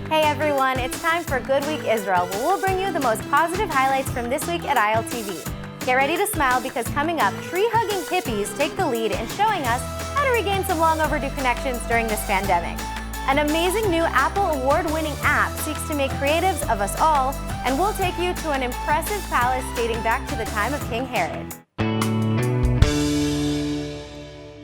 Hey everyone, it's time for Good Week Israel, where we'll bring you the most positive highlights from this week at ILTV. Get ready to smile because coming up, tree-hugging hippies take the lead in showing us how to regain some long overdue connections during this pandemic. An amazing new Apple award-winning app seeks to make creatives of us all, and we'll take you to an impressive palace dating back to the time of King Herod.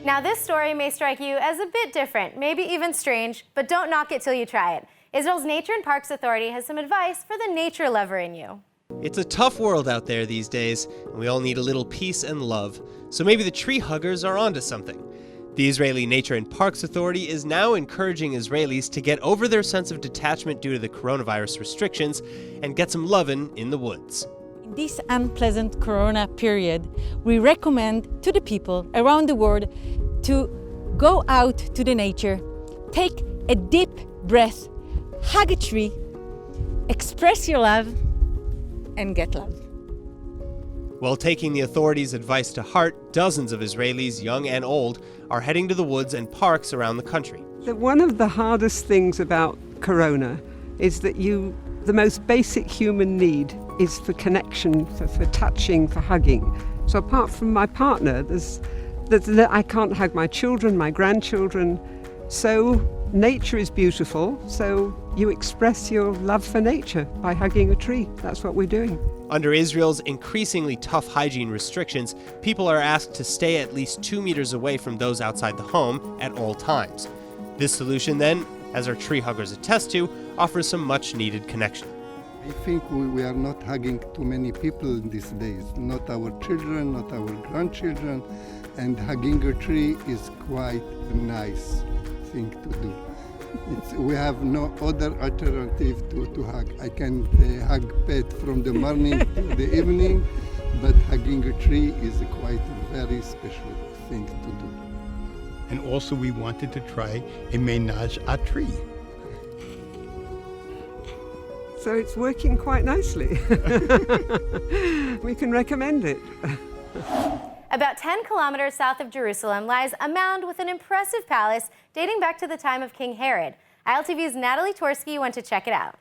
Now this story may strike you as a bit different, maybe even strange, but don't knock it till you try it. Israel's Nature and Parks Authority has some advice for the nature lover in you. It's a tough world out there these days, and we all need a little peace and love. So maybe the tree huggers are onto something. The Israeli Nature and Parks Authority is now encouraging Israelis to get over their sense of detachment due to the coronavirus restrictions and get some lovin' in the woods. In this unpleasant corona period, we recommend to the people around the world to go out to the nature, take a deep breath, hug a tree, express your love, and get love. While taking the authorities' advice to heart, dozens of Israelis, young and old, are heading to the woods and parks around the country. One of the hardest things about corona is that the most basic human need is for connection, for touching, for hugging. So apart from my partner, I can't hug my children, my grandchildren. So nature is beautiful, so you express your love for nature by hugging a tree. That's what we're doing. Under Israel's increasingly tough hygiene restrictions, people are asked to stay at least 2 meters away from those outside the home at all times. This solution then, as our tree huggers attest to, offers some much-needed connection. I think we are not hugging too many people these days, not our children, not our grandchildren, and hugging a tree is quite a nice thing to do. We have no other alternative to hug. I can hug pet from the morning to the evening, but hugging a tree is quite a very special thing to do. And also we wanted to try a ménage à tree. So it's working quite nicely. We can recommend it. About 10 kilometers south of Jerusalem lies a mound with an impressive palace dating back to the time of King Herod. ILTV's Natalie Torsky went to check it out.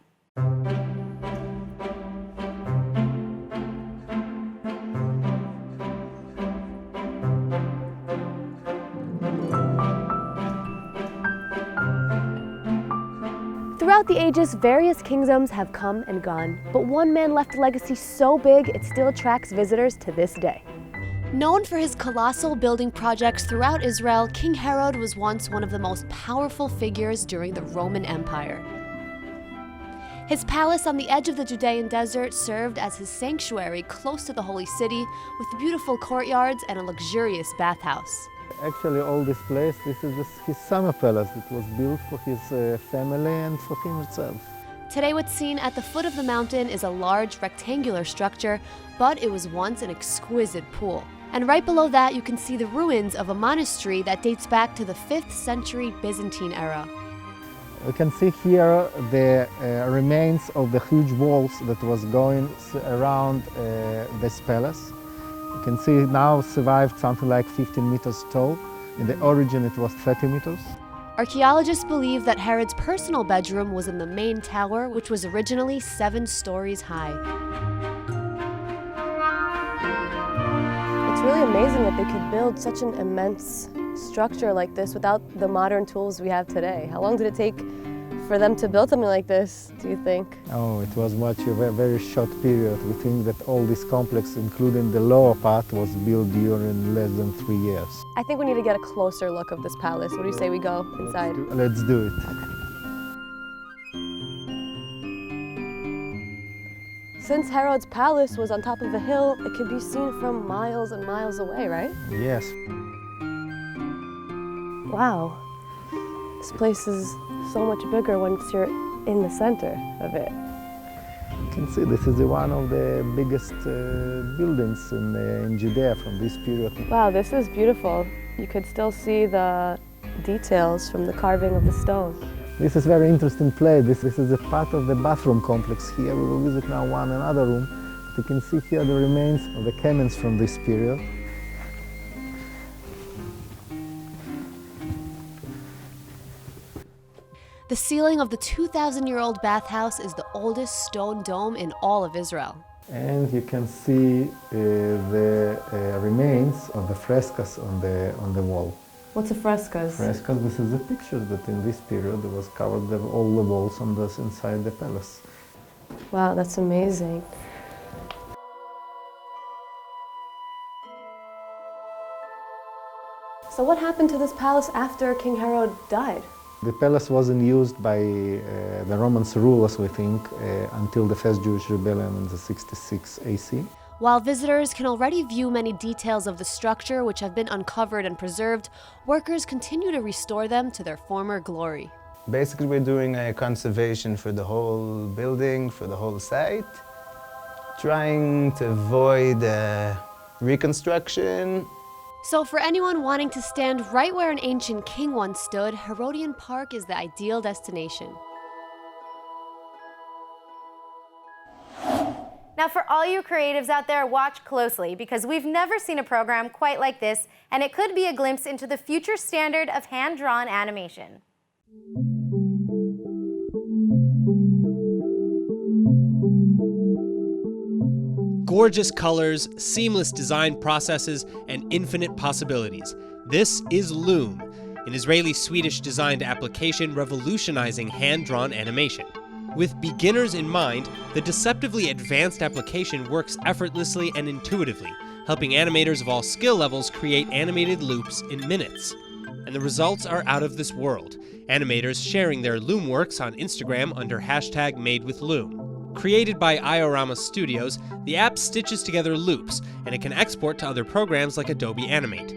Throughout the ages, various kingdoms have come and gone, but one man left a legacy so big it still attracts visitors to this day. Known for his colossal building projects throughout Israel, King Herod was once one of the most powerful figures during the Roman Empire. His palace on the edge of the Judean desert served as his sanctuary close to the holy city, with beautiful courtyards and a luxurious bathhouse. Actually, all this place, this is his summer palace. It was built for his family and for him himself. Today what's seen at the foot of the mountain is a large rectangular structure, but it was once an exquisite pool. And right below that you can see the ruins of a monastery that dates back to the 5th century Byzantine era. We can see here the remains of the huge walls that was going around this palace. You can see it now survived something like 15 meters tall. In the origin it was 30 meters. Archaeologists believe that Herod's personal bedroom was in the main tower, which was originally 7 stories high. It's really amazing that they could build such an immense structure like this without the modern tools we have today. How long did it take for them to build something like this, do you think? Oh, it was a very short period. We think that all this complex, including the lower part, was built during less than 3 years. I think we need to get a closer look of this palace. What do you say we go inside? Let's do it. Since Herod's palace was on top of a hill, it could be seen from miles and miles away, right? Yes. Wow, this place is so much bigger once you're in the center of it. You can see this is one of the biggest buildings in Judea from this period. Wow, this is beautiful. You could still see the details from the carving of the stone. This is a very interesting place. This is a part of the bathroom complex here. We will visit now another room. You can see here the remains of the cannons from this period. The The ceiling of the 2,000-year-old bathhouse is the oldest stone dome in all of Israel. And you can see the remains of the frescoes on the wall. What's a frescoes? Frescoes, this is the picture that in this period there was covered all the walls on inside the palace. Wow, that's amazing. So what happened to this palace after King Herod died? The palace wasn't used by the Roman rulers, we think, until the first Jewish rebellion in the 66 AC. While visitors can already view many details of the structure which have been uncovered and preserved, workers continue to restore them to their former glory. Basically, we're doing a conservation for the whole building, for the whole site, trying to avoid reconstruction. So for anyone wanting to stand right where an ancient king once stood, Herodian Park is the ideal destination. Now for all you creatives out there, watch closely because we've never seen a program quite like this, and it could be a glimpse into the future standard of hand-drawn animation. Gorgeous colors, seamless design processes, and infinite possibilities. This is Loom, an Israeli-Swedish designed application revolutionizing hand-drawn animation. With beginners in mind, the deceptively advanced application works effortlessly and intuitively, helping animators of all skill levels create animated loops in minutes. And the results are out of this world, animators sharing their Loom works on Instagram under #MadeWithLoom. Created by Iorama Studios, the app stitches together loops, and it can export to other programs like Adobe Animate.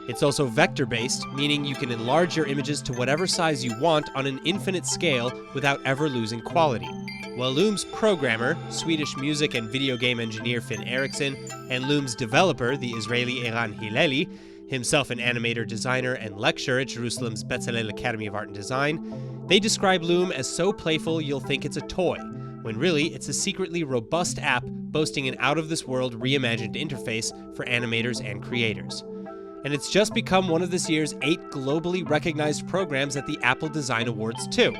It's also vector-based, meaning you can enlarge your images to whatever size you want on an infinite scale without ever losing quality. While Loom's programmer, Swedish music and video game engineer Finn Eriksson, and Loom's developer, the Israeli Eran Hilleli, himself an animator, designer, and lecturer at Jerusalem's Bezalel Academy of Art and Design, they describe Loom as so playful you'll think it's a toy, when really it's a secretly robust app boasting an out-of-this-world reimagined interface for animators and creators. And it's just become one of this year's 8 globally recognized programs at the Apple Design Awards too.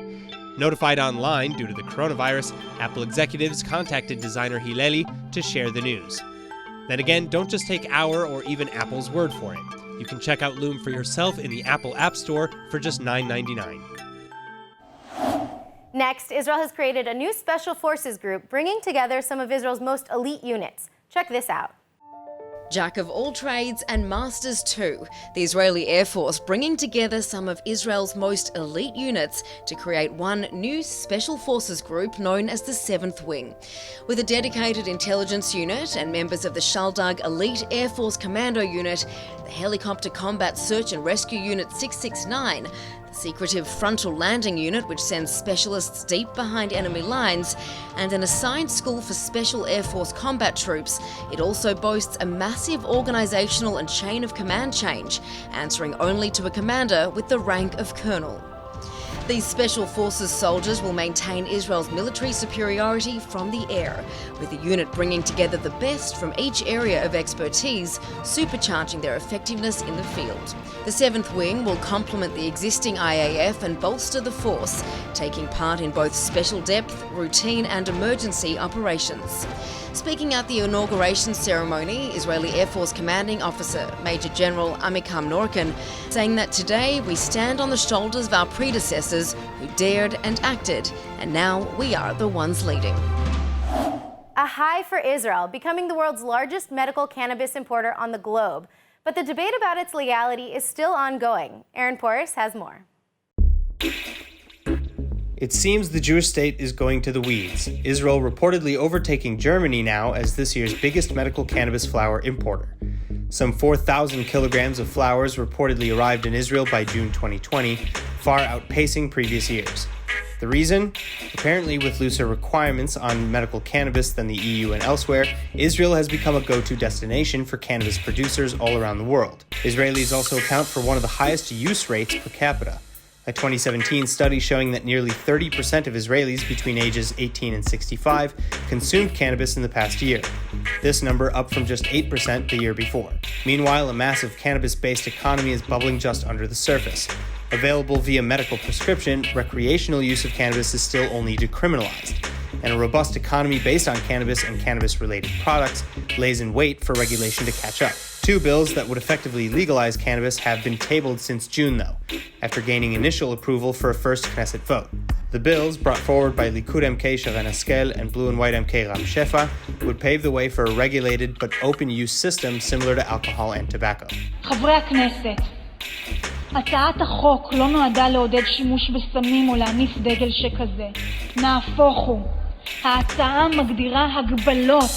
Notified online due to the coronavirus, Apple executives contacted designer Hilleli to share the news. Then again, don't just take our or even Apple's word for it. You can check out Loom for yourself in the Apple App Store for just $9.99. Next, Israel has created a new special forces group bringing together some of Israel's most elite units. Check this out. Jack of all trades and masters too, the Israeli Air Force bringing together some of Israel's most elite units to create one new special forces group known as the 7th Wing. With a dedicated intelligence unit and members of the Shaldag Elite Air Force Commando Unit, the Helicopter Combat Search and Rescue Unit 669, the secretive frontal landing unit which sends specialists deep behind enemy lines, and an assigned school for Special Air Force combat troops, it also boasts a massive organisational and chain of command change, answering only to a commander with the rank of colonel. These Special Forces soldiers will maintain Israel's military superiority from the air, with the unit bringing together the best from each area of expertise, supercharging their effectiveness in the field. The 7th Wing will complement the existing IAF and bolster the force, taking part in both special depth, routine and emergency operations. Speaking at the inauguration ceremony, Israeli Air Force Commanding Officer Major General Amikam Norkin saying that today we stand on the shoulders of our predecessors who dared and acted, and now we are the ones leading. A high for Israel, becoming the world's largest medical cannabis importer on the globe. But the debate about its legality is still ongoing. Aaron Porras has more. It seems the Jewish state is going to the weeds, Israel reportedly overtaking Germany now as this year's biggest medical cannabis flower importer. Some 4,000 kilograms of flowers reportedly arrived in Israel by June 2020, far outpacing previous years. The reason? Apparently, with looser requirements on medical cannabis than the EU and elsewhere, Israel has become a go-to destination for cannabis producers all around the world. Israelis also account for one of the highest use rates per capita. A 2017 study showing that nearly 30% of Israelis between ages 18 and 65 consumed cannabis in the past year. This number up from just 8% the year before. Meanwhile, a massive cannabis-based economy is bubbling just under the surface. Available via medical prescription, recreational use of cannabis is still only decriminalized, and a robust economy based on cannabis and cannabis-related products lays in wait for regulation to catch up. Two bills that would effectively legalize cannabis have been tabled since June, though, after gaining initial approval for a first Knesset vote. The bills, brought forward by Likud MK Sharon Haskel and Blue and White MK Ram Shefa, would pave the way for a regulated but open-use system similar to alcohol and tobacco. חברי הכנסת, הצעת החוק לא נועדה לעודד שימוש בסמים או להניף דגל שכזה. נהפוך הוא. ההצעה מגדירה הגבלות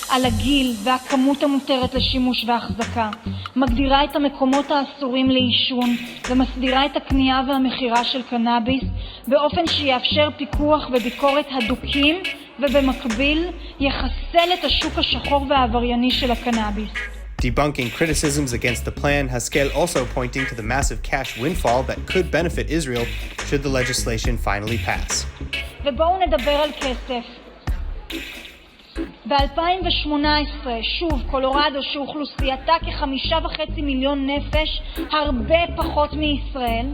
על הגיל והכמות המותרת לשימוש והחזקה, מגדירה את המקומות האסורים לעישון ומסדירה את הקנייה והמכירה של קנאביס באופן שיאפשר פיקוח וביקורת הדוקים ובמקביל יחסל את השוק השחור והעברייני של הקנאביס. Debunking criticisms against the plan, Haskel also pointing to the massive cash windfall that could benefit Israel should the legislation finally pass. ובואו נדבר על כסף. ב-2018, שוב, קולורדו שאוכלוסייתה כ5.5 מיליון נפש, הרבה פחות מישראל,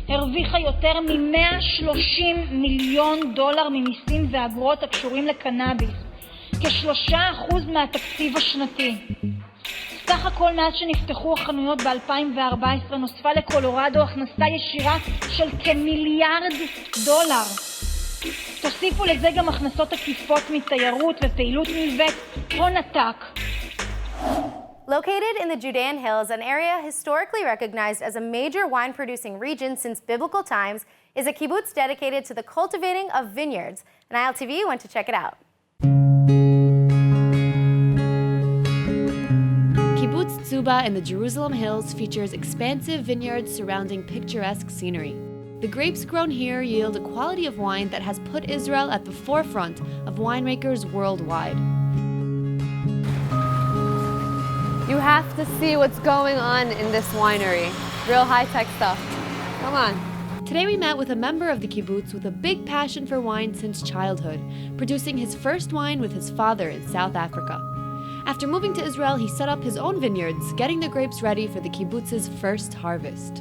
הרוויחה יותר מ-$130 מיליון ממיסים ואגרות הקשורים לקנאביס, כ3% מהתקציב השנתי. סך הכל מאז שנפתחו החנויות ב-2014 נוספה לקולורדו הכנסה ישירה של כמיליארד דולר. תוסיפו לזה גם הכנסות עקיפות מתיירות ופעילות נלווית, הון עתק. Located in the Judean Hills, an area historically recognized as a major wine-producing region since biblical times, is a kibbutz dedicated to the cultivating of vineyards. And ILTV went to check it out. Kibbutz Tzuba in the Jerusalem Hills features expansive vineyards surrounding picturesque scenery. The grapes grown here yield a quality of wine that has put Israel at the forefront of winemakers worldwide. You have to see what's going on in this winery. Real high-tech stuff. Come on. Today we met with a member of the kibbutz with a big passion for wine since childhood, producing his first wine with his father in South Africa. After moving to Israel, he set up his own vineyards, getting the grapes ready for the kibbutz's first harvest.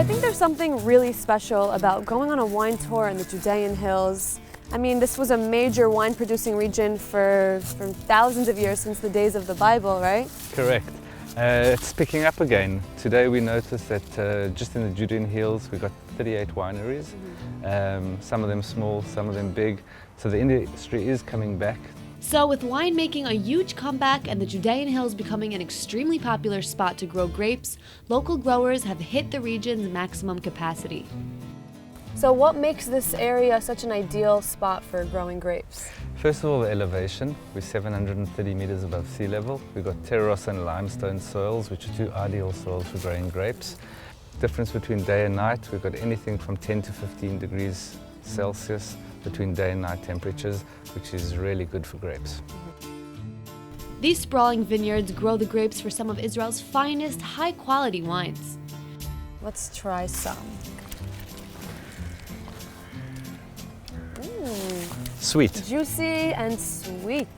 I think there's something really special about going on a wine tour in the Judean Hills. I mean, this was a major wine-producing region for thousands of years, since the days of the Bible, right? Correct. It's picking up again. Today we noticed that just in the Judean Hills we've got 38 wineries, some of them small, some of them big, so the industry is coming back. So with wine making a huge comeback and the Judean Hills becoming an extremely popular spot to grow grapes, local growers have hit the region's maximum capacity. So what makes this area such an ideal spot for growing grapes? First of all, the elevation. We're 730 meters above sea level. We've got terrace and limestone soils, which are two ideal soils for growing grapes. Difference between day and night, we've got anything from 10 to 15 degrees Celsius between day and night temperatures, which is really good for grapes. These sprawling vineyards grow the grapes for some of Israel's finest, high-quality wines. Let's try some. Sweet. Juicy and sweet.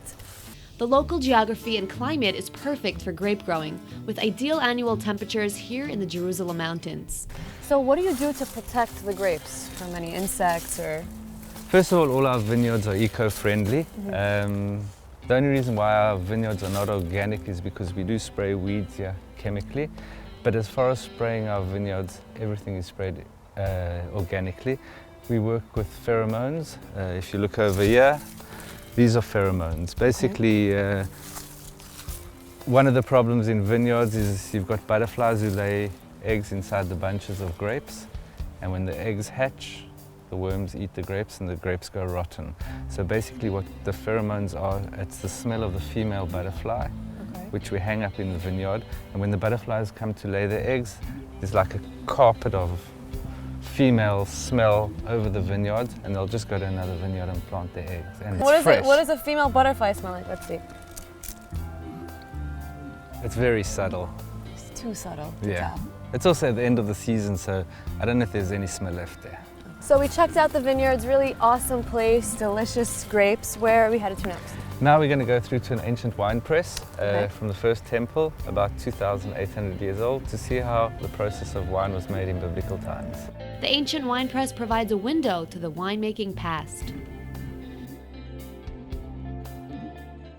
The local geography and climate is perfect for grape growing, with ideal annual temperatures here in the Jerusalem mountains. So what do you do to protect the grapes from any insects or? First of all our vineyards are eco-friendly. The only reason why our vineyards are not organic is because we do spray weeds here chemically. But as far as spraying our vineyards, everything is sprayed organically. We work with pheromones. If you look over here, these are pheromones. Basically, one of the problems in vineyards is you've got butterflies who lay eggs inside the bunches of grapes, and when the eggs hatch, the worms eat the grapes and the grapes go rotten. So basically what the pheromones are, it's the smell of the female butterfly, which we hang up in the vineyard, and when the butterflies come to lay their eggs, there's like a carpet of female smell over the vineyard, and they'll just go to another vineyard and plant their eggs. And it's fresh. What does a female butterfly smell like? Let's see. It's very subtle. It's too subtle to Yeah. tell. It's also at the end of the season, so I don't know if there's any smell left there. So we checked out the vineyards, really awesome place, delicious grapes. Where are we headed to next? Now we're going to go through to an ancient wine press Okay. from the first temple, about 2,800 years old, to see how the process of wine was made in biblical times. The ancient wine press provides a window to the winemaking past.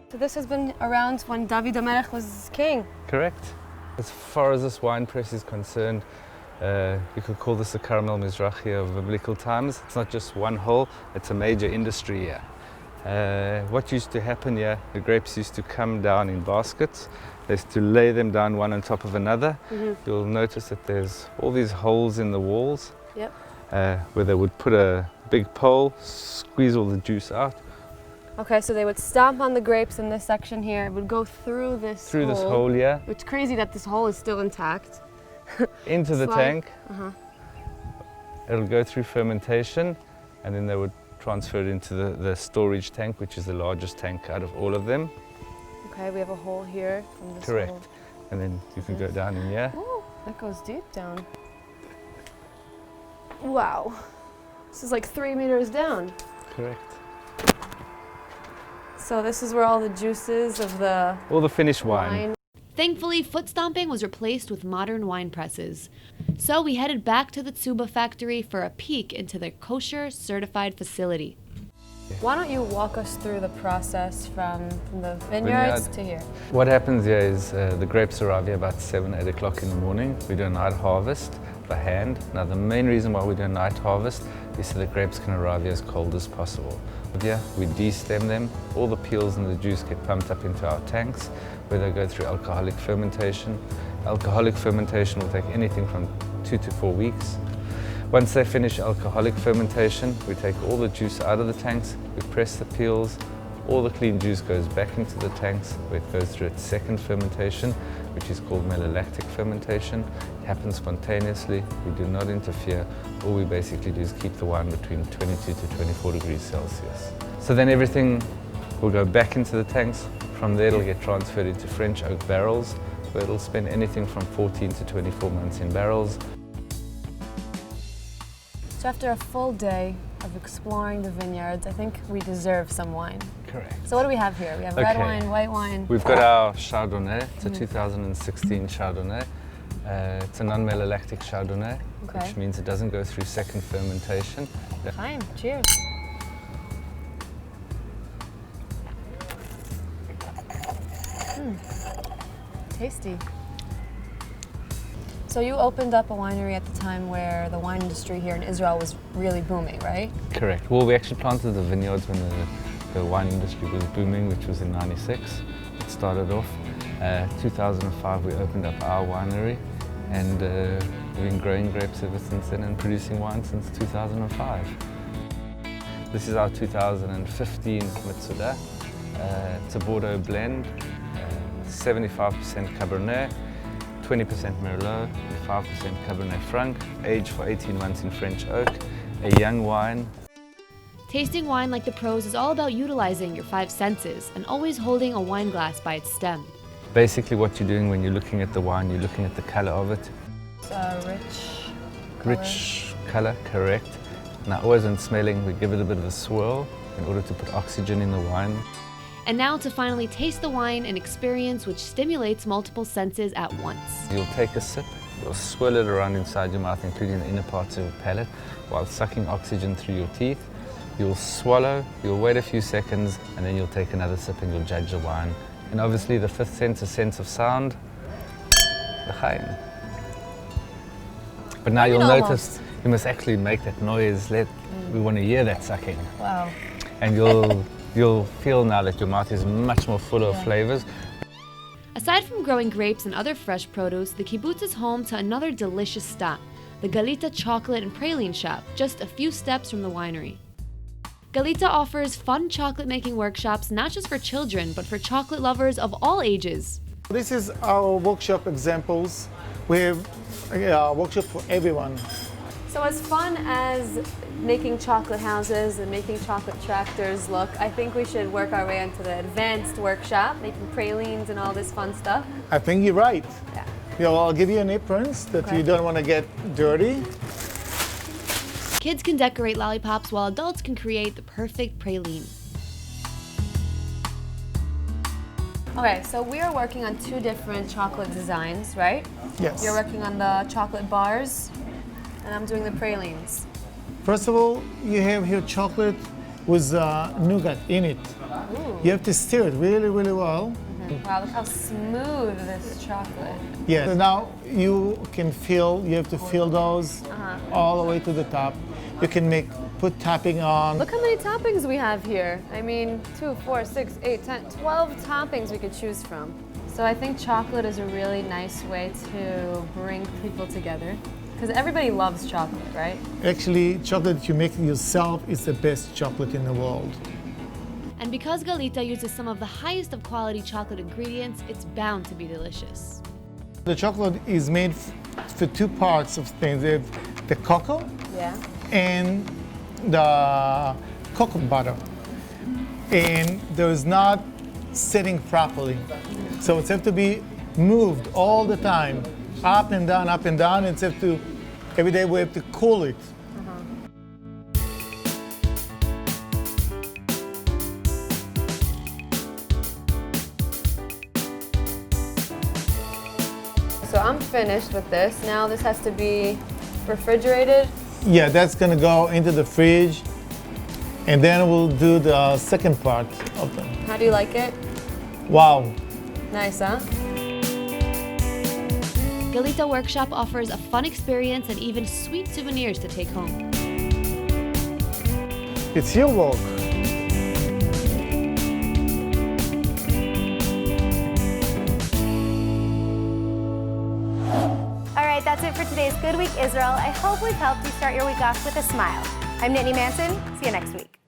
So this has been around when David HaMelech was king. Correct. As far as this wine press is concerned, you could call this the Caramel Mizrahi of biblical times. It's not just one hole, it's a major industry here. What used to happen here, the grapes used to come down in baskets. They used to lay them down one on top of another. You'll notice that there's all these holes in the walls. Yep. Where they would put a big pole, squeeze all the juice out. Okay, so they would stomp on the grapes in this section here. It would go through this Through this hole, yeah. It's crazy that this hole is still intact. Into the Slide. tank. Uh-huh. It'll go through fermentation, and then they would transfer it into the storage tank, which is the largest tank out of all of them. Okay, we have a hole here from this Correct. hole. And then you can go down in here. Oh, that goes deep down. Wow. This is like 3 meters down. Correct. So this is where all the juices of the All the finished wine. Thankfully, foot stomping was replaced with modern wine presses. So we headed back to the Tsuba factory for a peek into their kosher certified facility. Why don't you walk us through the process from the vineyards to here? What happens here is the grapes arrive here about 7, 8 o'clock in the morning. We do a night harvest by hand. Now the main reason why we do a night harvest is so the grapes can arrive here as cold as possible. Here we de-stem them. All the peels and the juice get pumped up into our tanks where they go through alcoholic fermentation. Alcoholic fermentation will take anything from 2 to 4 weeks. Once they finish alcoholic fermentation, we take all the juice out of the tanks, we press the peels, all the clean juice goes back into the tanks where it goes through its second fermentation, which is called malolactic fermentation. It happens spontaneously, we do not interfere. All we basically do is keep the wine between 22 to 24 degrees Celsius. So then everything will go back into the tanks. From there it'll get transferred into French oak barrels, where it'll spend anything from 14 to 24 months in barrels. So after a full day of exploring the vineyards, I think we deserve some wine. Correct. So what do we have here? We have red wine, white wine. We've got our Chardonnay. It's a 2016 Chardonnay. It's a non-malolactic Chardonnay, which means it doesn't go through second fermentation. Fine, cheers. Tasty. So you opened up a winery at the time where the wine industry here in Israel was really booming, right? Correct. Well, we actually planted the vineyards when the wine industry was booming, which was in '96. It started off. 2005 we opened up our winery, and we've been growing grapes ever since then and producing wine since 2005. This is our 2015 Mitsuda. It's a Bordeaux blend, 75% Cabernet, 20% Merlot, and 5% Cabernet Franc, aged for 18 months in French oak, a young wine. Tasting wine like the pros is all about utilizing your 5 senses and always holding a wine glass by its stem. Basically what you're doing when you're looking at the wine, you're looking at the color of it. It's a Rich color, correct. Now always when smelling, we give it a bit of a swirl in order to put oxygen in the wine. And now to finally taste the wine, an experience which stimulates multiple senses at once. You'll take a sip, you'll swirl it around inside your mouth, including the inner parts of your palate, while sucking oxygen through your teeth. You'll swallow, you'll wait a few seconds, and then you'll take another sip and you'll judge the wine. And obviously the 5th sense is sense of sound, the chaim. But now you'll notice you must actually make that noise. We want to hear that sucking. Wow. And you'll feel now that your mouth is much more full of flavors. Aside from growing grapes and other fresh produce, the kibbutz is home to another delicious stop, the Galita Chocolate and Praline Shop, just a few steps from the winery. Galita offers fun chocolate making workshops not just for children, but for chocolate lovers of all ages. This is our workshop examples. We have a workshop for everyone. So as fun as making chocolate houses and making chocolate tractors look, I think we should work our way into the advanced workshop, making pralines and all this fun stuff. I think you're right. Yeah. I'll give you an apron that you don't want to get dirty. Kids can decorate lollipops while adults can create the perfect praline. Okay, so we are working on 2 different chocolate designs, right? Yes. You're working on the chocolate bars, and I'm doing the pralines. First of all, you have here chocolate with nougat in it. Ooh. You have to stir it really, really well. Wow, look how smooth this chocolate. Yeah. So now you have to fill those all the way to the top. You can put topping on. Look how many toppings we have here. I mean, 2, 4, 6, 8, 10, 12 toppings we could choose from. So I think chocolate is a really nice way to bring people together. Because everybody loves chocolate, right? Actually, chocolate that you make yourself is the best chocolate in the world. And because Galita uses some of the highest of quality chocolate ingredients, it's bound to be delicious. The chocolate is made for 2 parts of things. They have the cocoa and the cocoa butter. And there's not sitting properly. So it's have to be moved all the time, up and down, up and down. It's have to, every day we have to cool it. So I'm finished with this. Now this has to be refrigerated. Yeah, that's gonna go into the fridge, and then we'll do the second part of them. How do you like it? Wow. Nice, huh? Galita Workshop offers a fun experience and even sweet souvenirs to take home. It's your work. All right, that's it for today's Good Week Israel. I hope we've helped you start your week off with a smile. I'm Nittany Manson. See you next week.